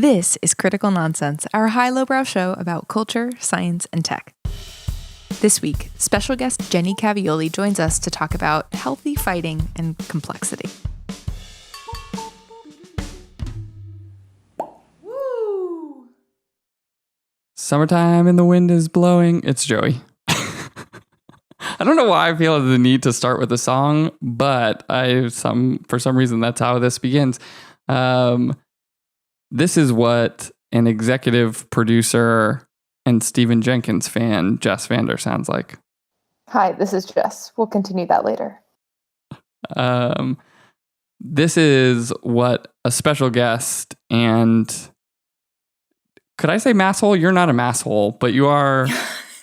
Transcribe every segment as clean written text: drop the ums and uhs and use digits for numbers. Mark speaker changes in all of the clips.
Speaker 1: This is Critical Nonsense, our high-lowbrow show about culture, science, and tech. This week, special guest Jenny Cavaioli joins us to talk about healthy fighting and complexity.
Speaker 2: Woo!
Speaker 3: Summertime and the wind is blowing. It's Joey. I don't know why I feel the need to start with a song, but for some reason that's how this begins. This is what an executive producer and Stephen Jenkins fan, Jess Vander, sounds like.
Speaker 2: Hi, this is Jess. We'll continue that later.
Speaker 3: This is what a special guest and could I say masshole? You're not a masshole, but you are.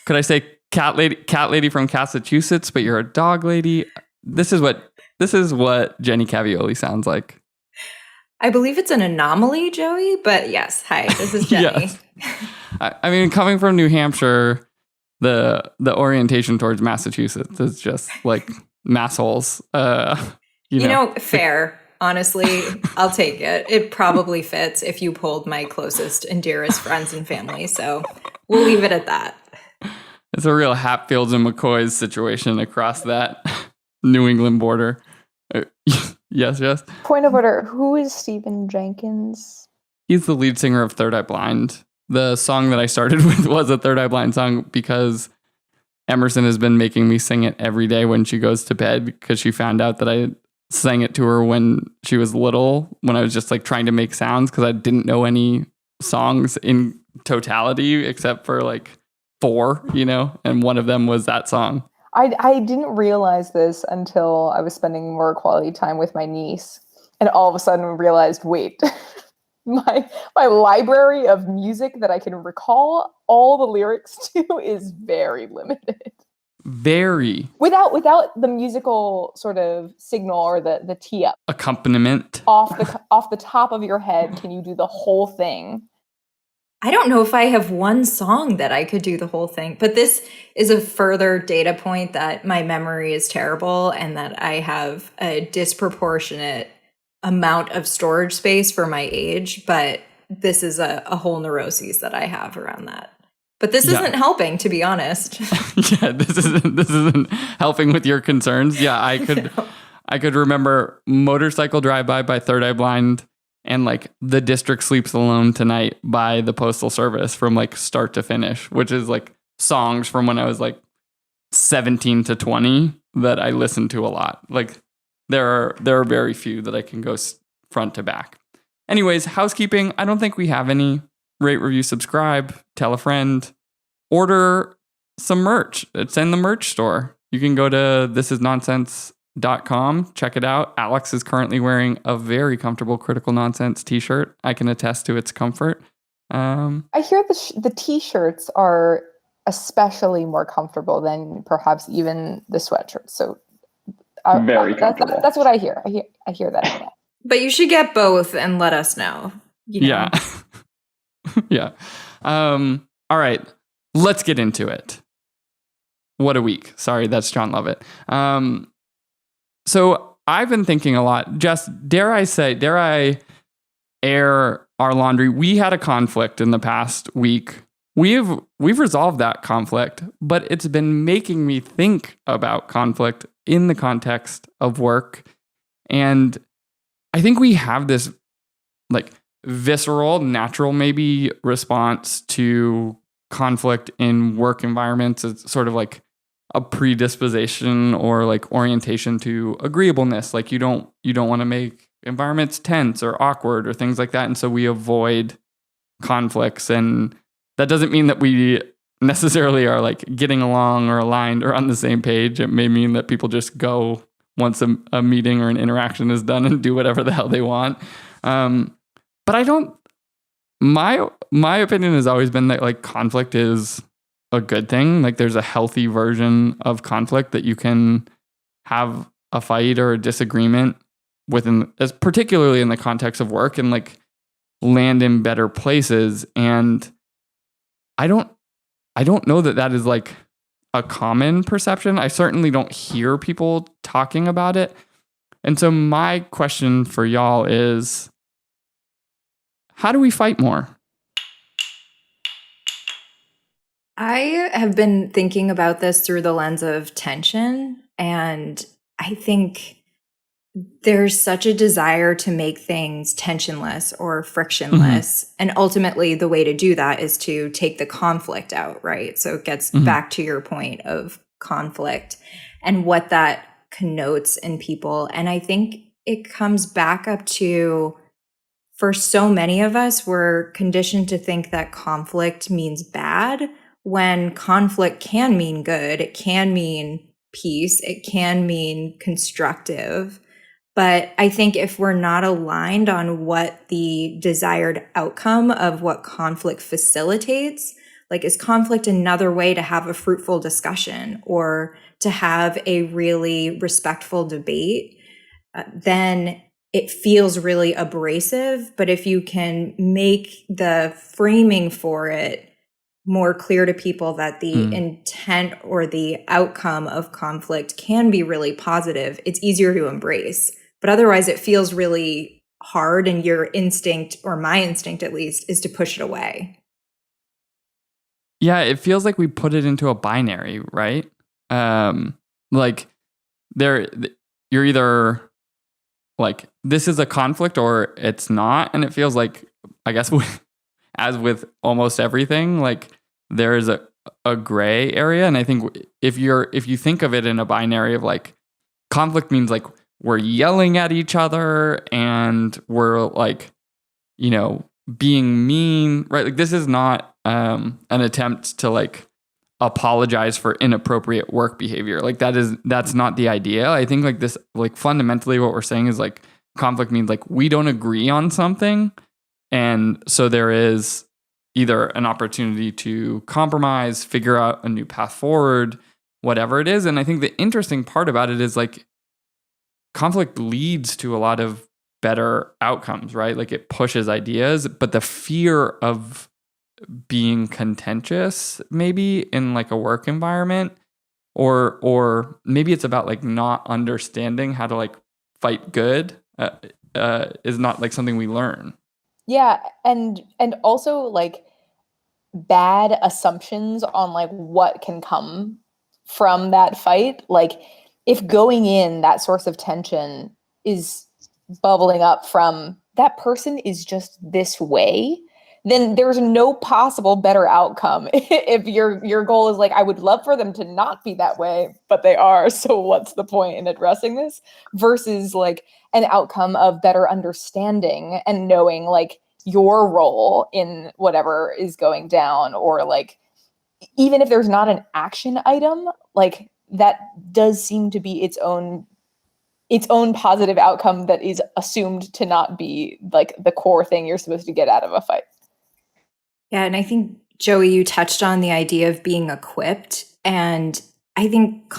Speaker 3: Could I say cat lady from Massachusetts, but you're a dog lady? This is what Jenny Cavaioli sounds like.
Speaker 4: I believe it's an anomaly, Joey, but yes. Hi, this is Jenny.
Speaker 3: Yes. I mean, coming from New Hampshire, the orientation towards Massachusetts is just like massholes. You know,
Speaker 4: fair. Honestly, I'll take it. It probably fits if you pulled my closest and dearest friends and family. So we'll leave it at that.
Speaker 3: It's a real Hatfields and McCoys situation across that New England border. Yes.
Speaker 2: Point of order, who is Stephen Jenkins?
Speaker 3: He's the lead singer of Third Eye Blind. The song that I started with was a Third Eye Blind song because Emerson has been making me sing it every day when she goes to bed because she found out that I sang it to her when she was little, when I was just like trying to make sounds because I didn't know any songs in totality except for like 4, and one of them was that song.
Speaker 2: I didn't realize this until I was spending more quality time with my niece, and all of a sudden realized, wait, my library of music that I can recall all the lyrics to is very limited.
Speaker 3: Very.
Speaker 2: Without the musical sort of signal or the tee up.
Speaker 3: Accompaniment.
Speaker 2: Off the top of your head, can you do the whole thing?
Speaker 4: I don't know if I have one song that I could do the whole thing, but this is a further data point that my memory is terrible and that I have a disproportionate amount of storage space for my age, but this is a whole neuroses that I have around that. But this isn't helping, to be honest.
Speaker 3: Yeah, this isn't helping with your concerns. Yeah, I could remember Motorcycle Drive-By by Third Eye Blind and like The District Sleeps Alone Tonight by the Postal Service from like start to finish, which is like songs from when I was like 17 to 20 that I listened to a lot. Like there are very few that I can go front to back. Anyways, housekeeping. I don't think we have any. Rate, review, subscribe, tell a friend, order some merch. It's in the merch store. You can go to thisisnonsense.com, check it out. Alex is currently wearing a very comfortable Critical Nonsense t-shirt. I can attest to its comfort.
Speaker 2: I hear the t-shirts are especially more comfortable than perhaps even the sweatshirts. So
Speaker 3: very comfortable.
Speaker 2: That's what I hear. I hear that.
Speaker 4: But you should get both and let us know.
Speaker 3: Yeah. Yeah. All right. Let's get into it. What a week. Sorry, that's John Lovett. So I've been thinking a lot. Jess, dare I air our laundry? We had a conflict in the past week. We've resolved that conflict, but it's been making me think about conflict in the context of work. And I think we have this like visceral, natural maybe response to conflict in work environments. It's sort of like a predisposition or like orientation to agreeableness. Like you don't want to make environments tense or awkward or things like that. And so we avoid conflicts. And that doesn't mean that we necessarily are like getting along or aligned or on the same page. It may mean that people just go once a meeting or an interaction is done and do whatever the hell they want. But I don't, my opinion has always been that like conflict is a good thing. Like there's a healthy version of conflict that you can have a fight or a disagreement within, as particularly in the context of work, and like land in better places. And I don't know that is like a common perception. I certainly don't hear people talking about it. And so my question for y'all is, how do we fight more?
Speaker 4: I have been thinking about this through the lens of tension, and I think there's such a desire to make things tensionless or frictionless. And ultimately, the way to do that is to take the conflict out, right? So it gets back to your point of conflict and what that connotes in people. And I think it comes back up to, for so many of us, we're conditioned to think that conflict means bad, when conflict can mean good. It can mean peace. It can mean constructive. But I think if we're not aligned on what the desired outcome of what conflict facilitates, like, is conflict another way to have a fruitful discussion or to have a really respectful debate, then it feels really abrasive. But if you can make the framing for it more clear to people that the intent or the outcome of conflict can be really positive, it's easier to embrace. But otherwise, it feels really hard, and your instinct, or my instinct at least, is to push it away.
Speaker 3: Yeah, it feels like we put it into a binary, right? Like you're either like, this is a conflict or it's not, and it feels like, I guess, as with almost everything, like, there is a gray area. And I think if you think of it in a binary of like, conflict means like we're yelling at each other and we're like, being mean, right? Like, this is not an attempt to like apologize for inappropriate work behavior. Like, that's not the idea. I think like this, like, fundamentally what we're saying is like, conflict means like we don't agree on something. And so there is either an opportunity to compromise, figure out a new path forward, whatever it is. And I think the interesting part about it is like, conflict leads to a lot of better outcomes, right? Like, it pushes ideas, but the fear of being contentious, maybe in like a work environment, or maybe it's about like not understanding how to like fight good, is not like something we learn.
Speaker 2: Yeah, and also like bad assumptions on like what can come from that fight. Like, if going in, that source of tension is bubbling up from that person is just this way, then there's no possible better outcome. If your goal is like, I would love for them to not be that way, but they are, so what's the point in addressing this? Versus like an outcome of better understanding and knowing like your role in whatever is going down, or like, even if there's not an action item, like, that does seem to be its own positive outcome that is assumed to not be like the core thing you're supposed to get out of a fight.
Speaker 4: Yeah, and I think, Joey, you touched on the idea of being equipped. And I think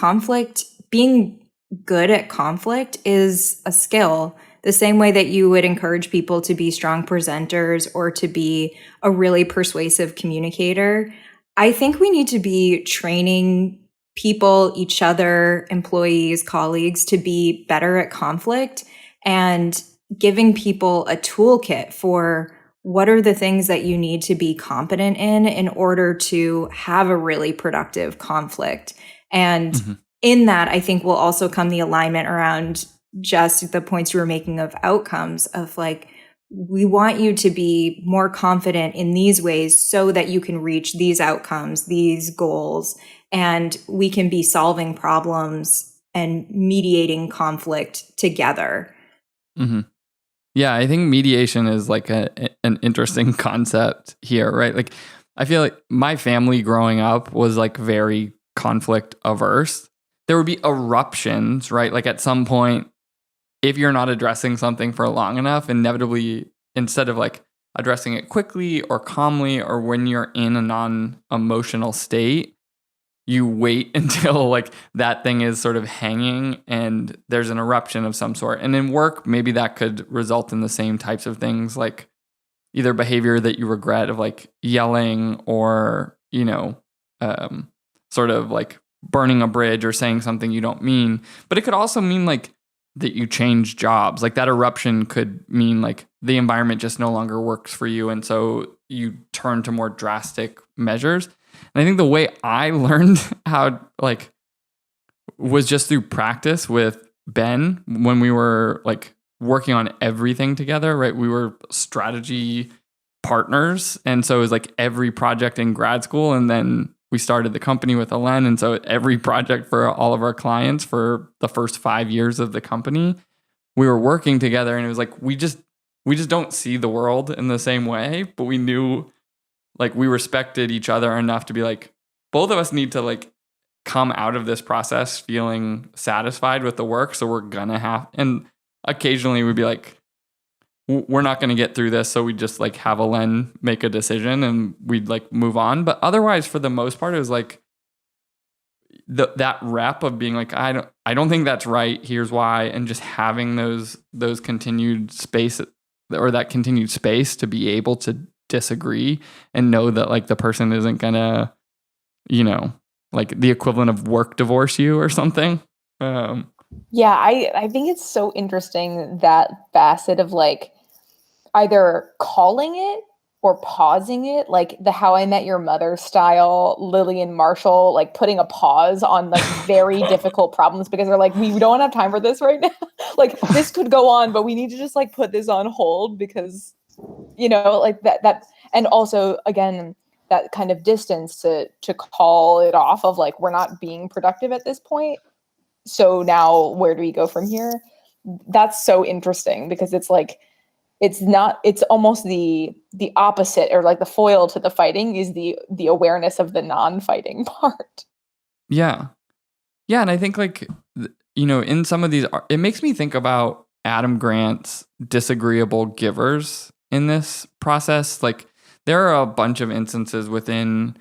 Speaker 4: being good at conflict is a skill. The same way that you would encourage people to be strong presenters or to be a really persuasive communicator, I think we need to be training people, each other, employees, colleagues, to be better at conflict, and giving people a toolkit for what are the things that you need to be competent in order to have a really productive conflict. And in that, I think will also come the alignment around just the points you were making of outcomes, of like, we want you to be more confident in these ways so that you can reach these outcomes, these goals, and we can be solving problems and mediating conflict together.
Speaker 3: Yeah, I think mediation is like an interesting concept here, right? Like, I feel like my family growing up was like very conflict averse. There would be eruptions, right? Like, at some point, if you're not addressing something for long enough, inevitably, instead of like addressing it quickly or calmly, or when you're in a non-emotional state, you wait until like that thing is sort of hanging and there's an eruption of some sort. And in work, maybe that could result in the same types of things, like either behavior that you regret, of like yelling, or, sort of like burning a bridge or saying something you don't mean. But it could also mean like that you change jobs. Like that eruption could mean like the environment just no longer works for you. And so you turn to more drastic measures. And I think the way I learned how like was just through practice with Ben when we were like working on everything together, right? We were strategy partners. And so it was like every project in grad school. And then we started the company with Alen. And so every project for all of our clients for the first 5 years of the company, we were working together. And it was like, we just don't see the world in the same way, but we knew like we respected each other enough to be like, both of us need to like come out of this process feeling satisfied with the work. So we're gonna have, and occasionally we'd be like, we're not going to get through this. So we just like have Alen make a decision and we'd like move on. But otherwise, for the most part, it was like that rep of being like, I don't think that's right. Here's why. And just having those continued space or that continued space to be able to disagree and know that like the person isn't going to, like the equivalent of work divorce you or something.
Speaker 2: Yeah, I think it's so interesting, that facet of like either calling it or pausing it, like the How I Met Your Mother style, Lily and Marshall, like putting a pause on like very difficult problems because they're like, we don't have time for this right now. Like this could go on, but we need to just like put this on hold because, like that. And also, again, that kind of distance to call it off of like, we're not being productive at this point. So now where do we go from here? That's so interesting because it's like, it's almost the opposite, or like the foil to the fighting is the awareness of the non-fighting part.
Speaker 3: Yeah. Yeah. And I think like, in some of these, it makes me think about Adam Grant's disagreeable givers in this process. Like there are a bunch of instances within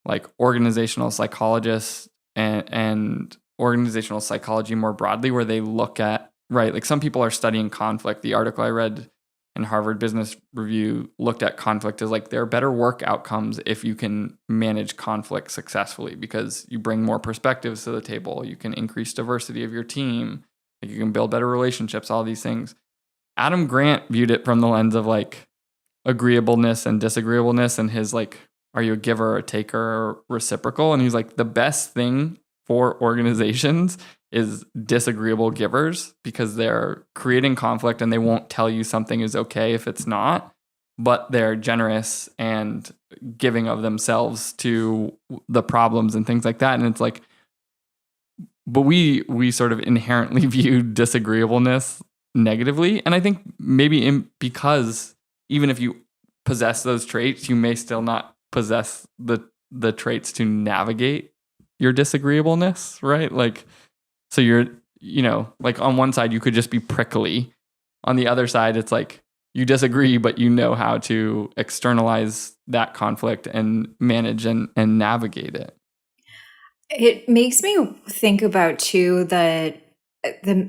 Speaker 3: like organizational psychologists and organizational psychology more broadly where they look at, right, like some people are studying conflict. The article I read in Harvard Business Review looked at conflict as like there are better work outcomes if you can manage conflict successfully because you bring more perspectives to the table. You can increase diversity of your team. Like you can build better relationships, all these things. Adam Grant viewed it from the lens of like agreeableness and disagreeableness and his like, are you a giver or a taker or reciprocal? And he's like, the best thing for organizations is disagreeable givers because they're creating conflict and they won't tell you something is okay if it's not, but they're generous and giving of themselves to the problems and things like that. And it's like, but we sort of inherently view disagreeableness negatively. And I think maybe because even if you possess those traits, you may still not possess the traits to navigate your disagreeableness, right? Like, so you're, like on one side, you could just be prickly. On the other side, it's like you disagree, but you know how to externalize that conflict and manage and navigate it.
Speaker 4: It makes me think about, too, the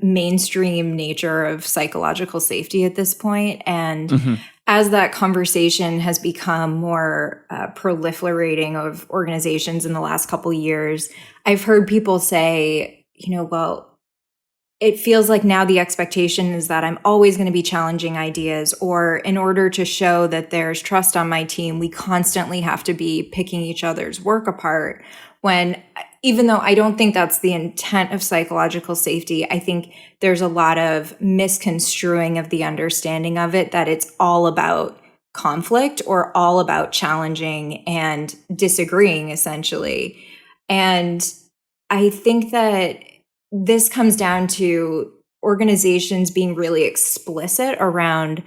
Speaker 4: mainstream nature of psychological safety at this point. And as that conversation has become more proliferating of organizations in the last couple of years, I've heard people say, well, it feels like now the expectation is that I'm always going to be challenging ideas, or in order to show that there's trust on my team, we constantly have to be picking each other's work apart. When, even though I don't think that's the intent of psychological safety, I think there's a lot of misconstruing of the understanding of it, that it's all about conflict or all about challenging and disagreeing, essentially. And I think that this comes down to organizations being really explicit around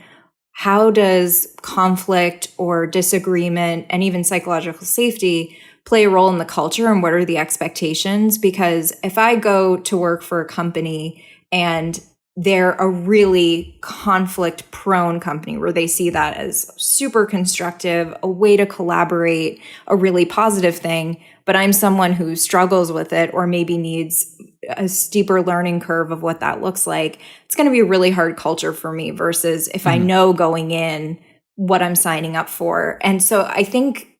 Speaker 4: how does conflict or disagreement and even psychological safety play a role in the culture, and what are the expectations? Because if I go to work for a company and they're a really conflict prone company where they see that as super constructive, a way to collaborate, a really positive thing, but I'm someone who struggles with it or maybe needs a steeper learning curve of what that looks like, it's going to be a really hard culture for me versus if I know going in what I'm signing up for. And so I think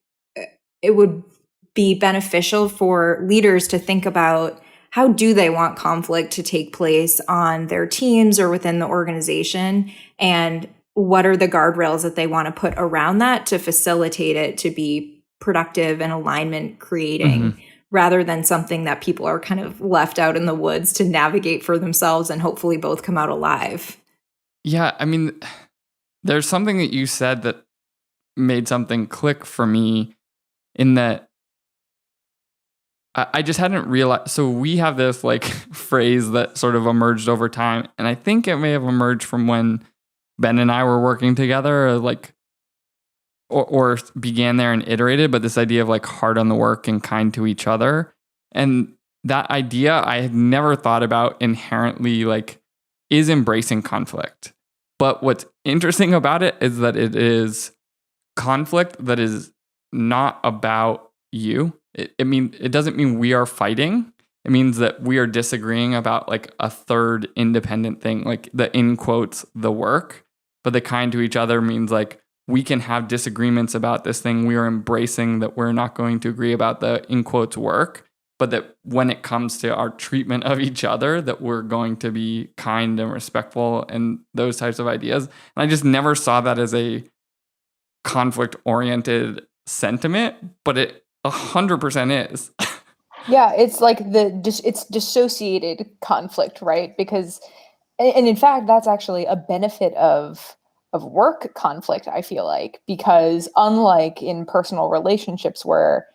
Speaker 4: it would be beneficial for leaders to think about how do they want conflict to take place on their teams or within the organization? And what are the guardrails that they want to put around that to facilitate it to be productive and alignment creating, rather than something that people are kind of left out in the woods to navigate for themselves and hopefully both come out alive?
Speaker 3: Yeah, I mean, there's something that you said that made something click for me, in that I just hadn't realized. So we have this like phrase that sort of emerged over time, and I think it may have emerged from when Ben and I were working together, like, or began there and iterated, but this idea of like hard on the work and kind to each other. And that idea I had never thought about inherently like is embracing conflict. But what's interesting about it is that it is conflict that is not about you. It doesn't mean we are fighting. It means that we are disagreeing about like a third independent thing, like the in quotes, the work. But the kind to each other means like we can have disagreements about this thing. We are embracing that we're not going to agree about the in quotes work, but that when it comes to our treatment of each other, that we're going to be kind and respectful and those types of ideas. And I just never saw that as a conflict-oriented sentiment, but it 100% is.
Speaker 2: Yeah, it's like it's dissociated conflict, right? Because, and in fact, that's actually a benefit of work conflict, I feel like, because unlike in personal relationships where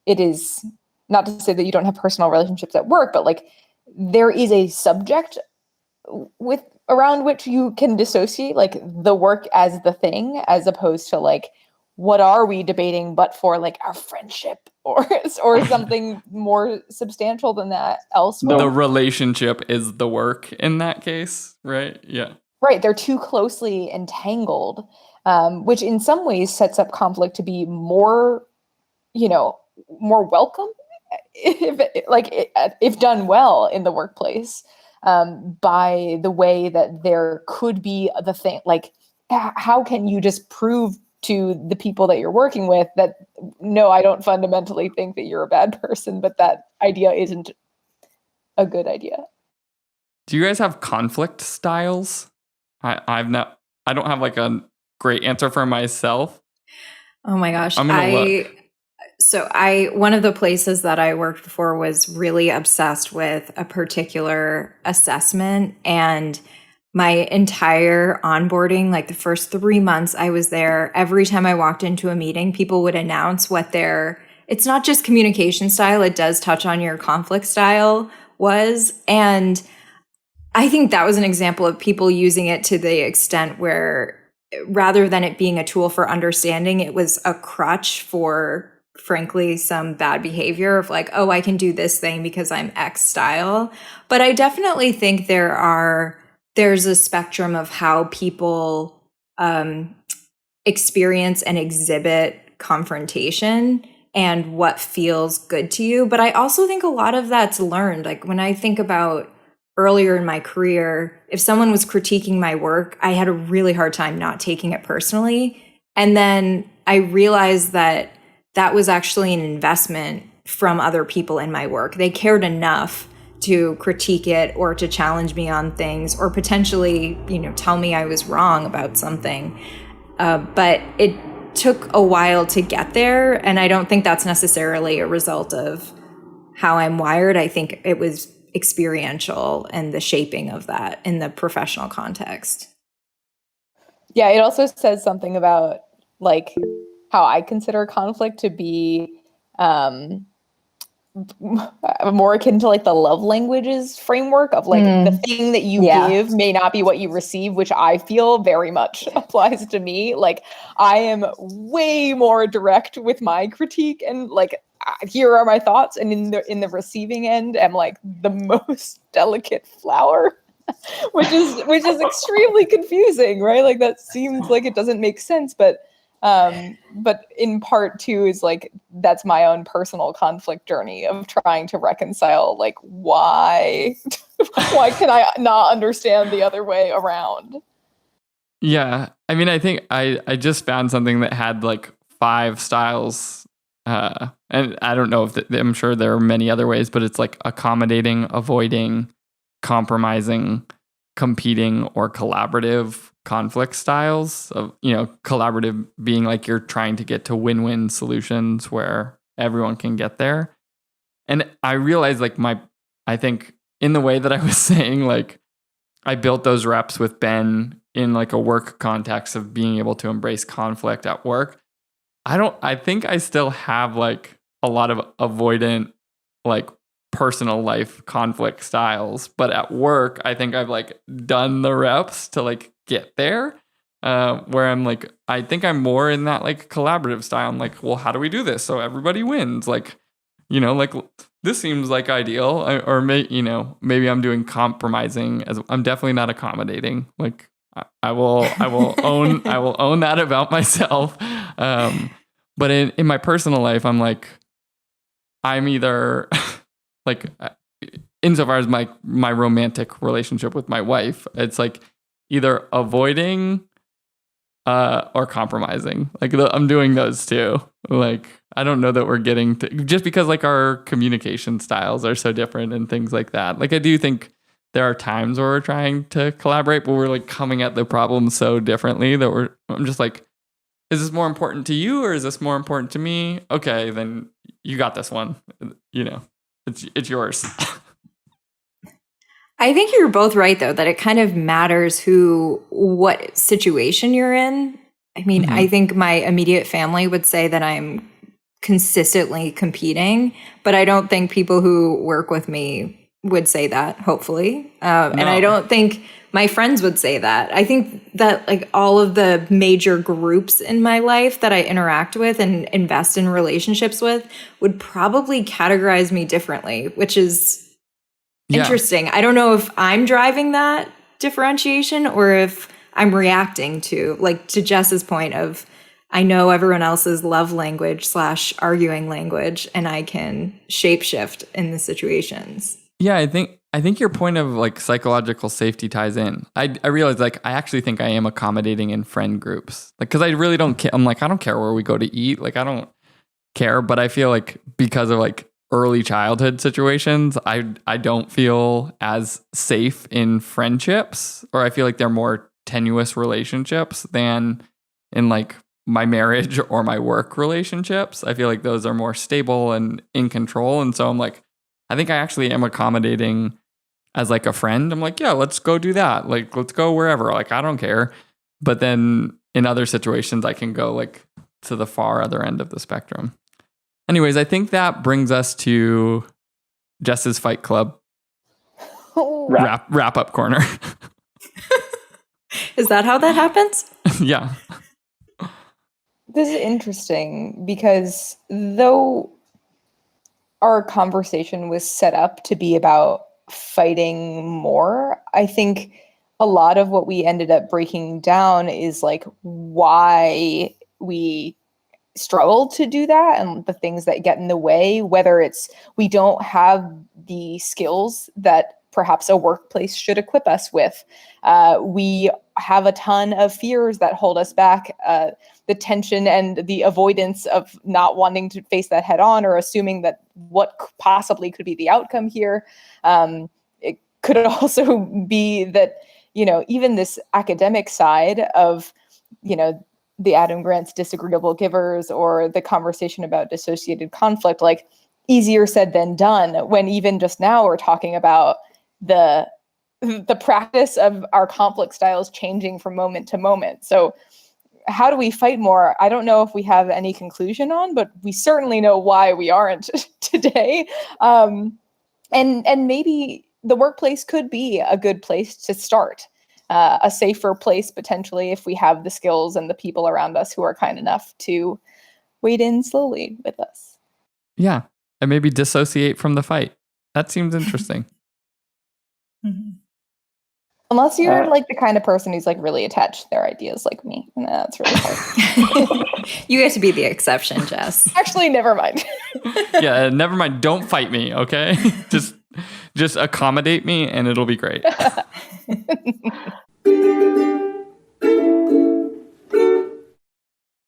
Speaker 2: it is, not to say that you don't have personal relationships at work, but like there is a subject with around which you can dissociate like the work as the thing, as opposed to like, what are we debating but for like our friendship or something more substantial than that elsewhere.
Speaker 3: The relationship is the work in that case, right? Yeah.
Speaker 2: Right. They're too closely entangled, which in some ways sets up conflict to be more, more welcome if done well in the workplace, by the way that there could be the thing, like, how can you just prove to the people that you're working with that, no, I don't fundamentally think that you're a bad person, but that idea isn't a good idea.
Speaker 3: Do you guys have conflict styles? I don't have like a great answer for myself.
Speaker 4: Oh my gosh.
Speaker 3: I'm gonna look.
Speaker 4: So one of the places that I worked before was really obsessed with a particular assessment, and my entire onboarding, like the first 3 months I was there, every time I walked into a meeting, people would announce what it's not just communication style, it does touch on your conflict style was. And I think that was an example of people using it to the extent where rather than it being a tool for understanding, it was a crutch for, frankly, some bad behavior of like, oh, I can do this thing because I'm X style. But I definitely think there's a spectrum of how people experience and exhibit confrontation and what feels good to you. But I also think a lot of that's learned. Like when I think about earlier in my career, if someone was critiquing my work, I had a really hard time not taking it personally. And then I realized that was actually an investment from other people in my work. They cared enough to critique it or to challenge me on things or potentially, tell me I was wrong about something. But it took a while to get there. And I don't think that's necessarily a result of how I'm wired. I think it was experiential and the shaping of that in the professional context.
Speaker 2: Yeah, it also says something about like how I consider conflict to be more akin to like the love languages framework of like the thing that you give may not be what you receive, which I feel very much applies to me. Like I am way more direct with my critique and like, here are my thoughts, and in the receiving end, I'm like the most delicate flower, which is extremely confusing, right? Like that seems like it doesn't make sense, but in part too is like that's my own personal conflict journey of trying to reconcile like why can I not understand the other way around?
Speaker 3: Yeah, I mean, I think I just found something that had like 5 styles and I don't know if I'm sure there are many other ways, but it's like accommodating, avoiding, compromising, competing, or collaborative conflict styles of, collaborative being like you're trying to get to win-win solutions where everyone can get there. And I realized I think in the way that I was saying, like I built those reps with Ben in like a work context of being able to embrace conflict at work. I think I still have like a lot of avoidant, like personal life conflict styles, but at work, I think I've like done the reps to like get there. Where I'm like, I think I'm more in that like collaborative style. I'm like, well, how do we do this so everybody wins? Like, like this seems like ideal, or maybe I'm doing compromising as I'm definitely not accommodating. Like I will own that about myself. But in my personal life, I'm like, I'm either like, insofar as my romantic relationship with my wife, it's like either avoiding or compromising. Like I'm doing those two. Like I don't know that we're getting to, just because like our communication styles are so different and things like that. Like I do think there are times where we're trying to collaborate, but we're like coming at the problem so differently that I'm just like, is this more important to you or is this more important to me? Okay, then you got this one. It's yours.
Speaker 4: I think you're both right, though, that it kind of matters what situation you're in. I mean, I think my immediate family would say that I'm consistently competing, but I don't think people who work with me would say that, hopefully. And I don't think my friends would say that. I think that like all of the major groups in my life that I interact with and invest in relationships with would probably categorize me differently, which is interesting. I don't know if I'm driving that differentiation or if I'm reacting to Jess's point of, I know everyone else's love language / arguing language, and I can shapeshift in the situations.
Speaker 3: Yeah, I think your point of like psychological safety ties in. I realize like I actually think I am accommodating in friend groups. Like, because I really don't care. I'm like, I don't care where we go to eat. Like, I don't care. But I feel like because of like early childhood situations, I don't feel as safe in friendships, or I feel like they're more tenuous relationships than in like my marriage or my work relationships. I feel like those are more stable and in control. And so I'm like, I think I actually am accommodating as like a friend. I'm like, yeah, let's go do that. Like, let's go wherever. Like, I don't care. But then in other situations, I can go like to the far other end of the spectrum. Anyways, I think that brings us to Jess's Fight Club wrap up corner.
Speaker 4: Is that how that happens?
Speaker 3: Yeah.
Speaker 2: This is interesting because though our conversation was set up to be about fighting more, I think a lot of what we ended up breaking down is like why we struggle to do that and the things that get in the way, whether it's we don't have the skills that perhaps a workplace should equip us with. We have a ton of fears that hold us back, the tension and the avoidance of not wanting to face that head on or assuming that what possibly could be the outcome here. It could also be that, even this academic side of, the Adam Grant's disagreeable givers or the conversation about dissociated conflict, like easier said than done, when even just now we're talking about the practice of our conflict styles changing from moment to moment. So how do we fight more? I don't know if we have any conclusion on, but we certainly know why we aren't today. And maybe the workplace could be a good place to start, a safer place potentially if we have the skills and the people around us who are kind enough to wade in slowly with us.
Speaker 3: Yeah, and maybe dissociate from the fight. That seems interesting.
Speaker 4: Mm-hmm.
Speaker 2: Unless you're like the kind of person who's like really attached to their ideas like me. And that's really hard.
Speaker 4: You get to be the exception, Jess.
Speaker 2: Actually, never mind.
Speaker 3: Yeah, never mind. Don't fight me, okay? Just accommodate me and it'll be great.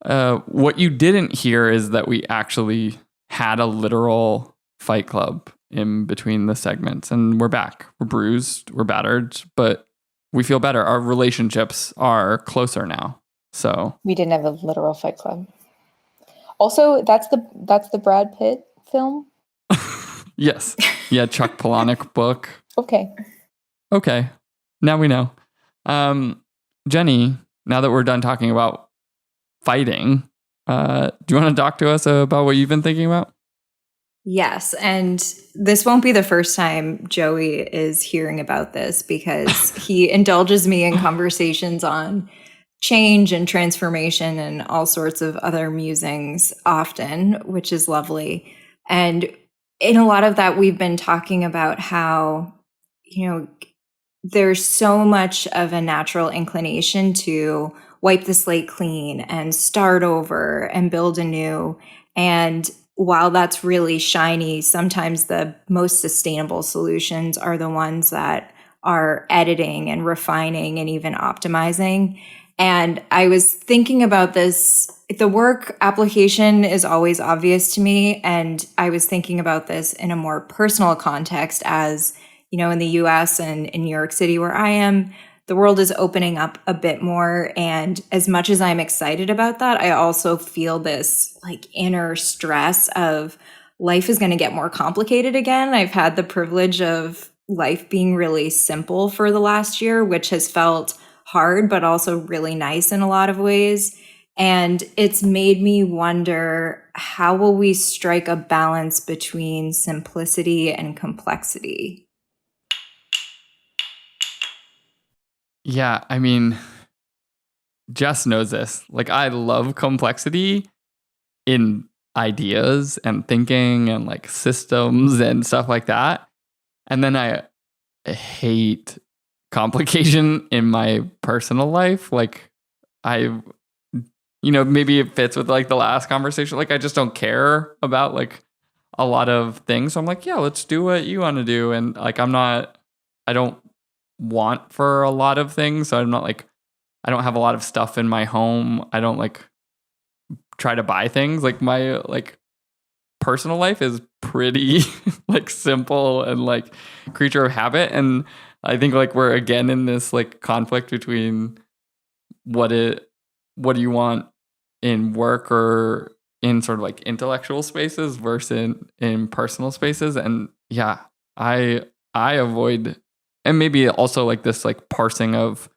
Speaker 3: What you didn't hear is that we actually had a literal fight club in between the segments, and we're back. We're bruised, we're battered, but we feel better. Our relationships are closer now. So
Speaker 2: We didn't have a literal fight club. Also, that's the Brad Pitt film.
Speaker 3: yes. Yeah, Chuck Palahniuk book.
Speaker 2: Okay.
Speaker 3: Okay. Now we know. Jenny, now that we're done talking about fighting, do you want to talk to us about what you've been thinking about?
Speaker 4: Yes, and this won't be the first time Joey is hearing about this because he indulges me in conversations on change and transformation and all sorts of other musings often, which is lovely. And in a lot of that, we've been talking about how, there's so much of a natural inclination to wipe the slate clean and start over and build anew. And while that's really shiny, sometimes the most sustainable solutions are the ones that are editing and refining and even optimizing. And I was thinking about this. The work application is always obvious to me. And I was thinking about this in a more personal context as, in the US and in New York City where I am, the world is opening up a bit more. And as much as I'm excited about that, I also feel this inner stress of life is going to get more complicated again. I've had the privilege of life being really simple for the last year, which has felt hard, but also really nice in a lot of ways. And it's made me wonder, how will we strike a balance between simplicity and complexity?
Speaker 3: Yeah, I mean, Jess knows this. I love complexity in ideas and thinking and systems and stuff like that. And then I hate complication in my personal life. Maybe it fits with the last conversation. I just don't care about a lot of things. So I'm yeah, let's do what you want to do. And I don't want for a lot of things. So I'm not I don't have a lot of stuff in my home. I don't try to buy things. My personal life is pretty simple and creature of habit. And I think we're again in this conflict between what do you want in work or in sort of intellectual spaces versus in personal spaces. And yeah, I avoid, and maybe also this parsing of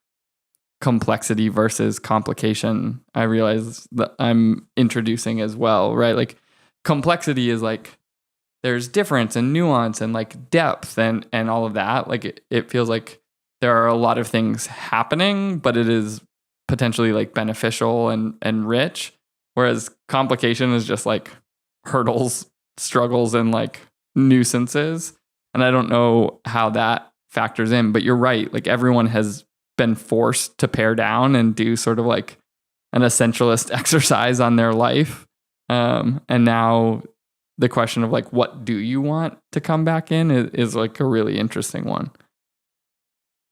Speaker 3: complexity versus complication, I realize that I'm introducing as well, right? Complexity is there's difference and nuance and depth and all of that. It feels there are a lot of things happening, but it is potentially beneficial and rich. Whereas complication is just hurdles, struggles, and nuisances. And I don't know how that factors in, but you're right. Everyone has been forced to pare down and do sort of an essentialist exercise on their life. And now the question of what do you want to come back in is a really interesting one.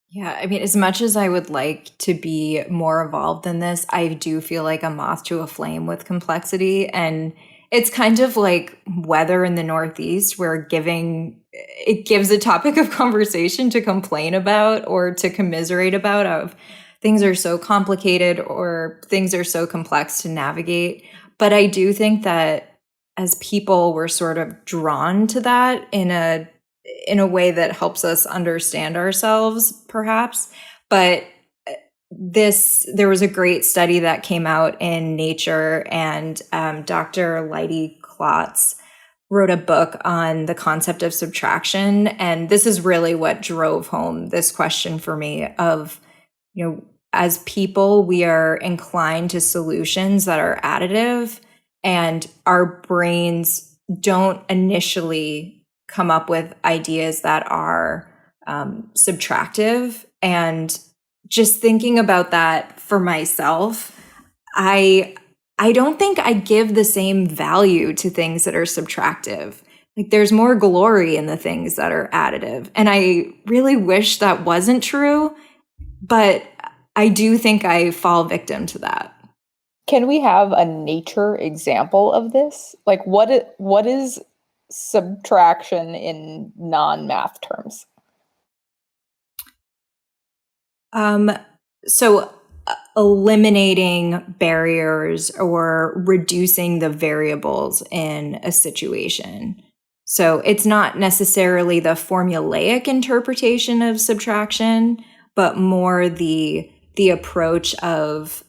Speaker 4: Yeah, I mean, as much as I would like to be more evolved than this, I do feel like a moth to a flame with complexity. And it's kind of like weather in the Northeast, where it gives a topic of conversation to complain about or to commiserate about, of things are so complicated or things are so complex to navigate. But I do think that as people, we're sort of drawn to that in a way that helps us understand ourselves, perhaps. But there was a great study that came out in Nature, and Dr. Leidy Klotz wrote a book on the concept of subtraction. And this is really what drove home this question for me of, as people, we are inclined to solutions that are additive, and our brains don't initially come up with ideas that are subtractive. And just thinking about that for myself, I don't think I give the same value to things that are subtractive. There's more glory in the things that are additive. And I really wish that wasn't true, but I do think I fall victim to that.
Speaker 2: Can we have a nature example of this? Like what is subtraction in non-math terms?
Speaker 4: So eliminating barriers or reducing the variables in a situation. So it's not necessarily the formulaic interpretation of subtraction, but more the approach of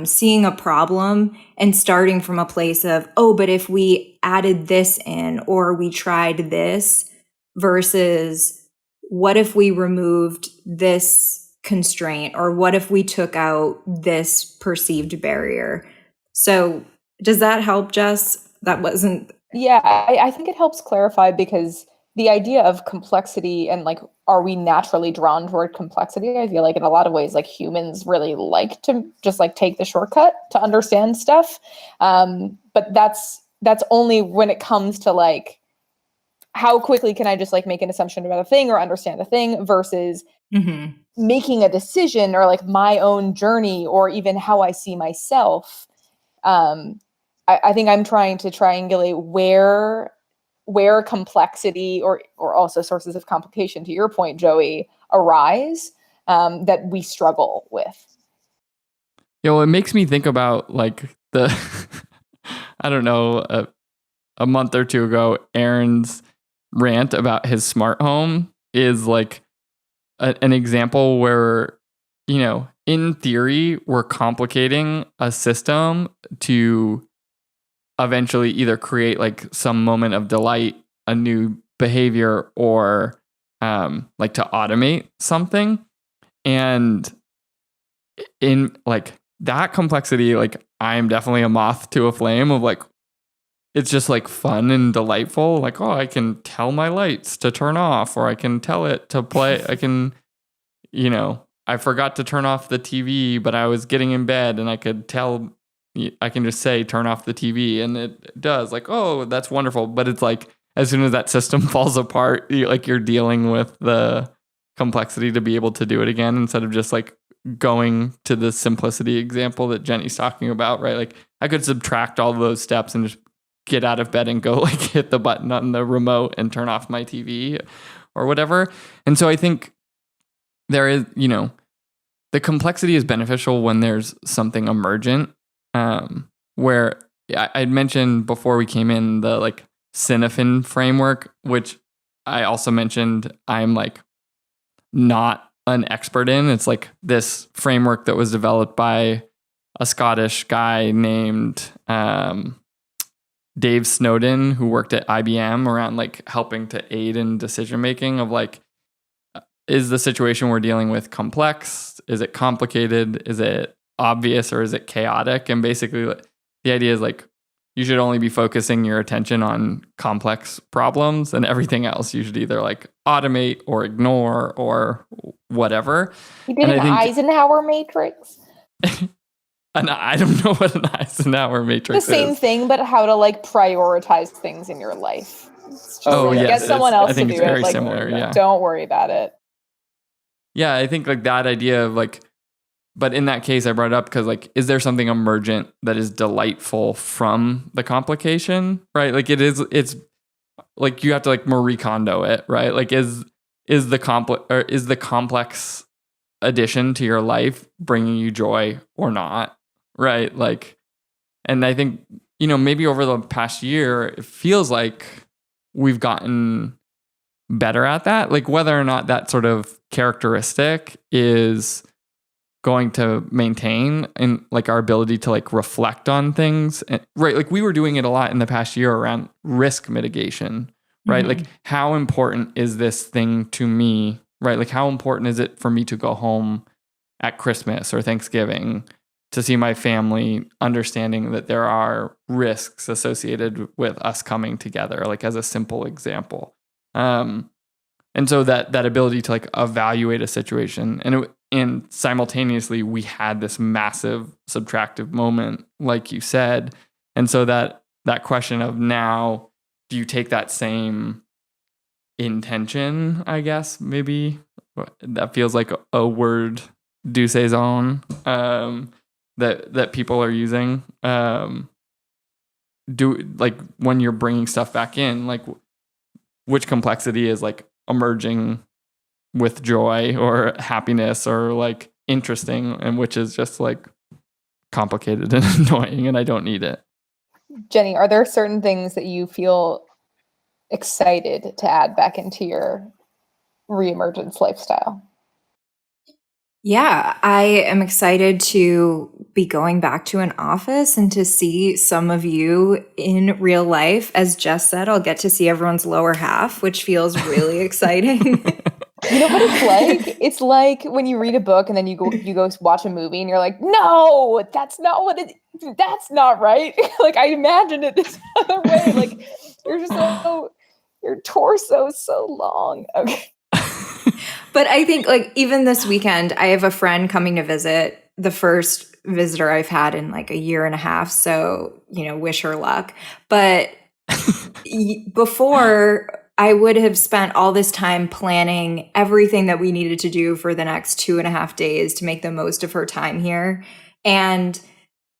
Speaker 4: seeing a problem and starting from a place of, oh, but if we added this in or we tried this, versus what if we removed this constraint, or what if we took out this perceived barrier? So does that help, Jess? That wasn't...
Speaker 2: Yeah, I think it helps clarify, because the idea of complexity and like, are we naturally drawn toward complexity? I feel like in a lot of ways, like humans really like to just like take the shortcut to understand stuff. But that's only when it comes to like, how quickly can I just like make an assumption about a thing or understand a thing versus making a decision, or like my own journey, or even how I see myself. I think I'm trying to triangulate where complexity or also sources of complication, to your point, Joey, arise that we struggle with.
Speaker 3: You know, it makes me think about like the, I don't know, a month or two ago, Aaron's rant about his smart home is like an example where, you know, in theory, we're complicating a system to eventually either create like some moment of delight, a new behavior, or like to automate something. And in like that complexity, like I'm definitely a moth to a flame of like, it's just like fun and delightful. Like, oh, I can tell my lights to turn off, or I can tell it to play. I can, you know, I forgot to turn off the TV, but I was getting in bed and I could tell, I can just say, turn off the TV, and it does. Like, oh, that's wonderful. But it's like, as soon as that system falls apart, you're dealing with the complexity to be able to do it again, instead of just like going to the simplicity example that Jenny's talking about, right? Like I could subtract all of those steps and just get out of bed and go like hit the button on the remote and turn off my TV or whatever. And so I think there is, you know, the complexity is beneficial when there's something emergent, where I'd mentioned before we came in the like Cinefin framework, which I also mentioned I'm like not an expert in. It's like this framework that was developed by a Scottish guy named Dave Snowden, who worked at IBM around like helping to aid in decision making of like, is the situation we're dealing with complex? Is it complicated? Is it obvious, or is it chaotic? And basically the idea is like, you should only be focusing your attention on complex problems, and everything else you should either like automate or ignore or whatever.
Speaker 2: You did an Eisenhower matrix?
Speaker 3: And I don't know what an Eisenhower matrix is.
Speaker 2: The same thing, but how to like prioritize things in your life. Get someone else to do it.
Speaker 3: Very
Speaker 2: like,
Speaker 3: similar, yeah.
Speaker 2: Don't worry about it.
Speaker 3: Yeah, I think like that idea of like, but in that case, I brought it up because like, is there something emergent that is delightful from the complication, right? Like it's like you have to like Marie Kondo it, right? Like is the complex addition to your life bringing you joy or not, right? Like, and I think, you know, maybe over the past year, it feels like we've gotten better at that. Like whether or not that sort of characteristic is going to maintain in like our ability to like reflect on things, right? Like we were doing it a lot in the past year around risk mitigation, right? Like how important is this thing to me, right? Like how important is it for me to go home at Christmas or Thanksgiving to see my family, understanding that there are risks associated with us coming together, like as a simple example. And so that ability to like evaluate a situation, and simultaneously we had this massive subtractive moment, like you said. And so that question of now, do you take that same intention, I guess, maybe that feels like a word du saison, that people are using. Do like when you're bringing stuff back in, like which complexity is like emerging with joy or happiness or like interesting, and which is just like complicated and annoying and I don't need it.
Speaker 2: Jenny, are there certain things that you feel excited to add back into your reemergence lifestyle?
Speaker 4: Yeah, I am excited to be going back to an office and to see some of you in real life. As Jess said, I'll get to see everyone's lower half, which feels really exciting.
Speaker 2: You know what it's like? It's like when you read a book and then you go watch a movie and you're like, no, that's not right. Like I imagined it this other way. Like your torso is so long. Okay.
Speaker 4: But I think like even this weekend, I have a friend coming to visit, the first visitor I've had in like a year and a half. So, wish her luck. But before, I would have spent all this time planning everything that we needed to do for the next 2.5 days to make the most of her time here. And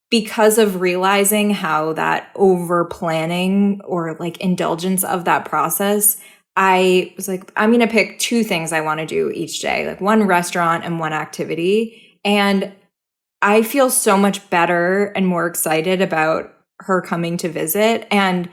Speaker 4: because of realizing how that over planning or like indulgence of that process, I was like, I'm going to pick 2 things I want to do each day, like one restaurant and one activity. And I feel so much better and more excited about her coming to visit. And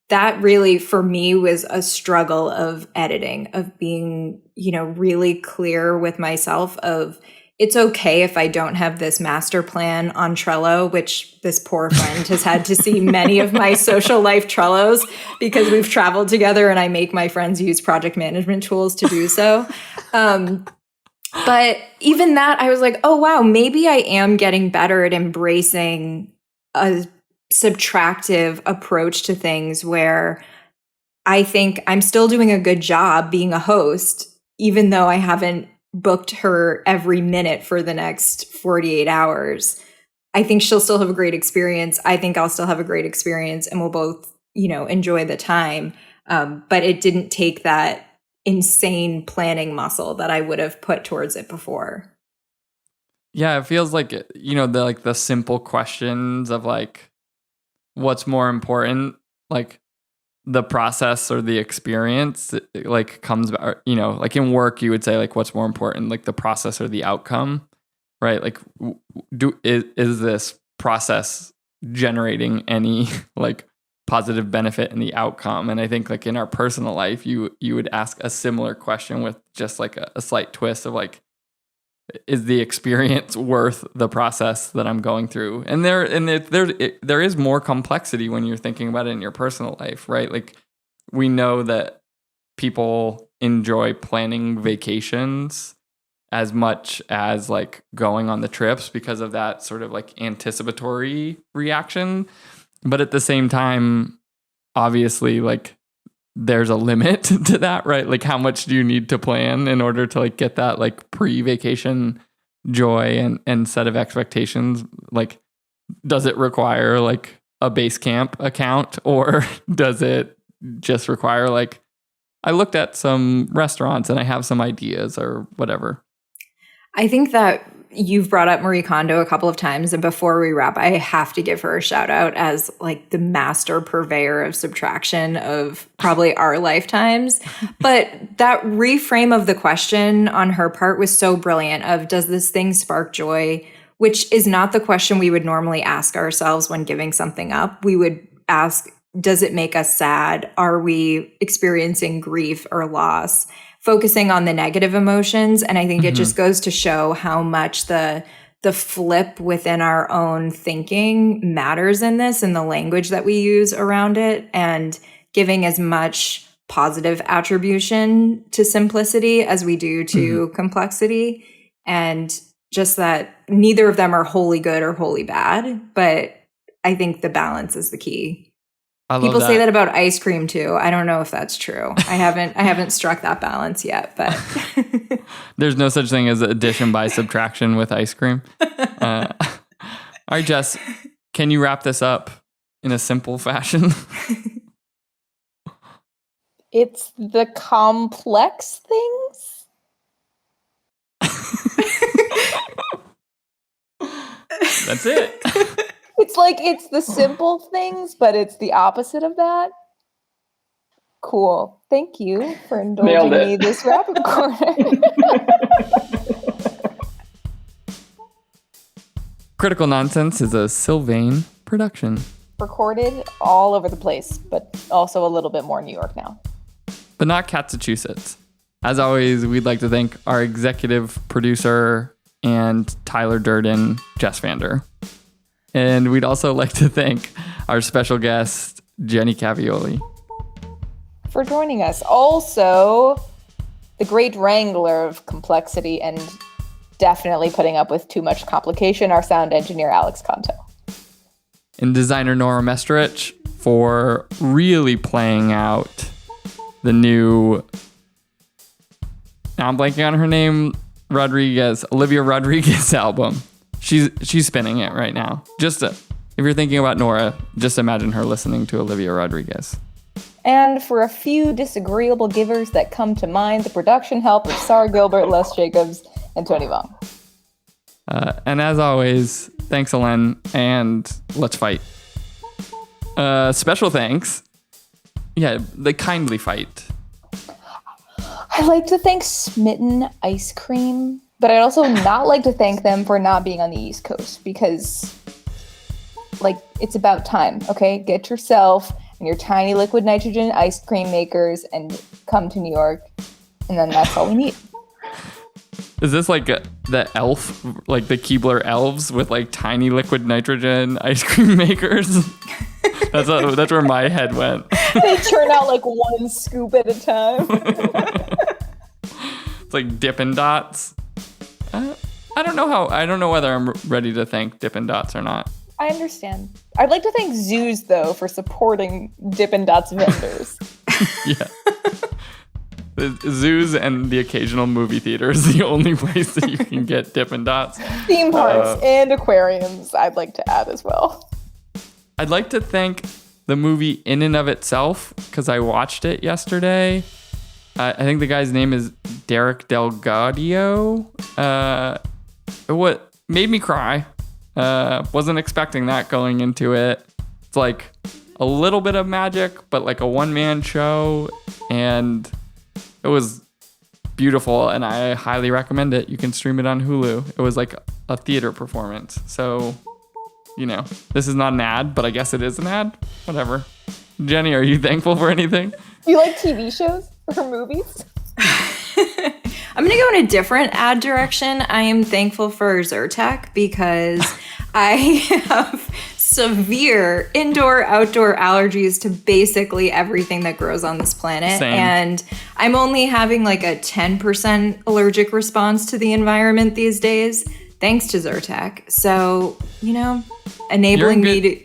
Speaker 4: that really, for me, was a struggle of editing, of being, really clear with myself of it's okay if I don't have this master plan on Trello, which this poor friend has had to see many of my social life Trellos because we've traveled together and I make my friends use project management tools to do so. But even that, I was like, oh, wow, maybe I am getting better at embracing a subtractive approach to things where I think I'm still doing a good job being a host, even though I haven't booked her every minute for the next 48 hours. I think she'll still have a great experience. I think I'll still have a great experience and we'll both, enjoy the time. But it didn't take that insane planning muscle that I would have put towards it before.
Speaker 3: Yeah, it feels like, the simple questions of like, what's more important, like the process or the experience, like comes, like in work, you would say like, what's more important, like the process or the outcome, right? Like, is this process generating any like positive benefit in the outcome? And I think like in our personal life, you would ask a similar question with just like a slight twist of like, is the experience worth the process that I'm going through? And there is more complexity when you're thinking about it in your personal life, right? Like we know that people enjoy planning vacations as much as like going on the trips because of that sort of like anticipatory reaction. But at the same time, obviously, like there's a limit to that, right? Like how much do you need to plan in order to like get that like pre-vacation joy and set of expectations? Like, does it require like a base camp account, or does it just require like, I looked at some restaurants and I have some ideas or whatever?
Speaker 4: I think that you've brought up Marie Kondo a couple of times, and before we wrap, I have to give her a shout out as like the master purveyor of subtraction of probably our lifetimes. But that reframe of the question on her part was so brilliant of, does this thing spark joy? Which is not the question we would normally ask ourselves when giving something up. We would ask, does it make us sad? Are we experiencing grief or loss? Focusing on the negative emotions. And I think it just goes to show how much the flip within our own thinking matters in this and the language that we use around it, and giving as much positive attribution to simplicity as we do to complexity. And just that neither of them are wholly good or wholly bad, but I think the balance is the key. People say that about ice cream too. I don't know if that's true. I haven't struck that balance yet, but
Speaker 3: there's no such thing as addition by subtraction with ice cream. All right, Jess, can you wrap this up in a simple fashion?
Speaker 2: It's the complex things.
Speaker 3: That's it.
Speaker 2: It's like it's the simple things, but it's the opposite of that. Cool. Thank you for indulging me this rapid corner.
Speaker 3: Critical Nonsense is a Sylvain production.
Speaker 2: Recorded all over the place, but also a little bit more New York now.
Speaker 3: But not Massachusetts. As always, we'd like to thank our executive producer and Tyler Durden, Jess Vander. And we'd also like to thank our special guest, Jenny Cavaioli,
Speaker 2: for joining us. Also, the great wrangler of complexity and definitely putting up with too much complication, our sound engineer, Alex Kondo.
Speaker 3: And designer Nora Mestrich for really playing out the new, now I'm blanking on her name, Olivia Rodriguez album. She's spinning it right now. If you're thinking about Nora, just imagine her listening to Olivia Rodriguez.
Speaker 2: And for a few disagreeable givers that come to mind, the production help of Sarah Gilbert, Les Jacobs, and Tony Vong.
Speaker 3: And as always, thanks, Alen, and let's fight. Special thanks. Yeah, the kindly fight.
Speaker 2: I'd like to thank Smitten Ice Cream, but I'd also not like to thank them for not being on the East Coast because, it's about time, okay? Get yourself and your tiny liquid nitrogen ice cream makers and come to New York, and then that's all we need.
Speaker 3: Is this like the elf, like the Keebler elves with tiny liquid nitrogen ice cream makers? That's where my head went.
Speaker 2: They churn out one scoop at a time.
Speaker 3: It's like Dippin' Dots. I don't know whether I'm ready to thank Dippin' Dots or not.
Speaker 2: I understand. I'd like to thank Zoos, though, for supporting Dippin' Dots vendors.
Speaker 3: Yeah. The zoos and the occasional movie theater is the only place that you can get Dippin' Dots.
Speaker 2: Theme parks and aquariums, I'd like to add as well.
Speaker 3: I'd like to thank the movie In and of Itself, because I watched it yesterday. I think the guy's name is Derek Delgadio. What made me cry. Wasn't expecting that going into it. It's like a little bit of magic, but like a one-man show, and it was beautiful, and I highly recommend it. You can stream it on Hulu. It was like a theater performance. So, this is not an ad, but I guess it is an ad. Whatever. Jenny, are you thankful for anything?
Speaker 2: Do you like TV shows or movies?
Speaker 4: I'm going to go in a different ad direction. I am thankful for Zyrtec because I have severe indoor-outdoor allergies to basically everything that grows on this planet.
Speaker 3: Same.
Speaker 4: And I'm only having a 10% allergic response to the environment these days, thanks to Zyrtec. So, enabling me to...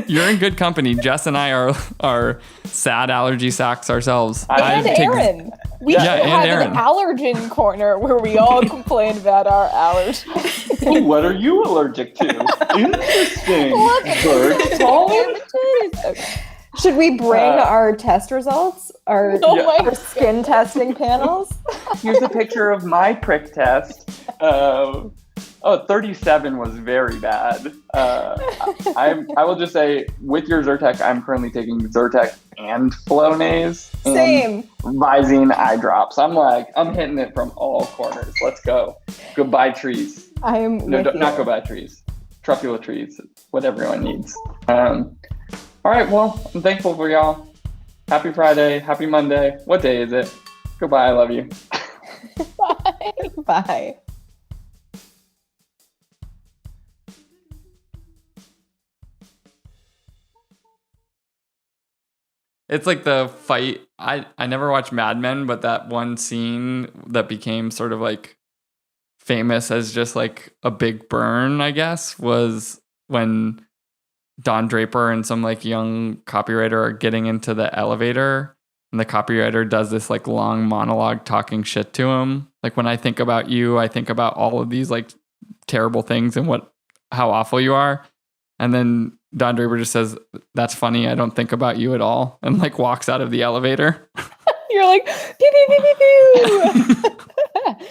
Speaker 3: You're in good company. Jess and I are sad allergy sacks ourselves.
Speaker 2: And Aaron. We should have an allergen corner where we all complain about our allergies.
Speaker 5: What are you allergic to? Interesting.
Speaker 2: Look at this. Should we bring our test results? Our skin testing panels?
Speaker 5: Here's a picture of my prick test. 37 was very bad. I will just say, with your Zyrtec, I'm currently taking Zyrtec and Flonase.
Speaker 2: Same.
Speaker 5: Visine eye drops. I'm hitting it from all corners. Let's go. Goodbye trees. Not goodbye trees. Truffula trees. What everyone needs. All right. Well, I'm thankful for y'all. Happy Friday. Happy Monday. What day is it? Goodbye. I love you.
Speaker 2: Bye. Bye.
Speaker 3: It's like the fight. I never watched Mad Men, but that one scene that became sort of famous as just a big burn, I guess, was when Don Draper and some young copywriter are getting into the elevator, and the copywriter does this long monologue talking shit to him. When I think about you, I think about all of these terrible things and how awful you are. And then Don Draper just says, "That's funny. I don't think about you at all," and walks out of the elevator.
Speaker 2: You're like, pew, pew, pew, pew, pew.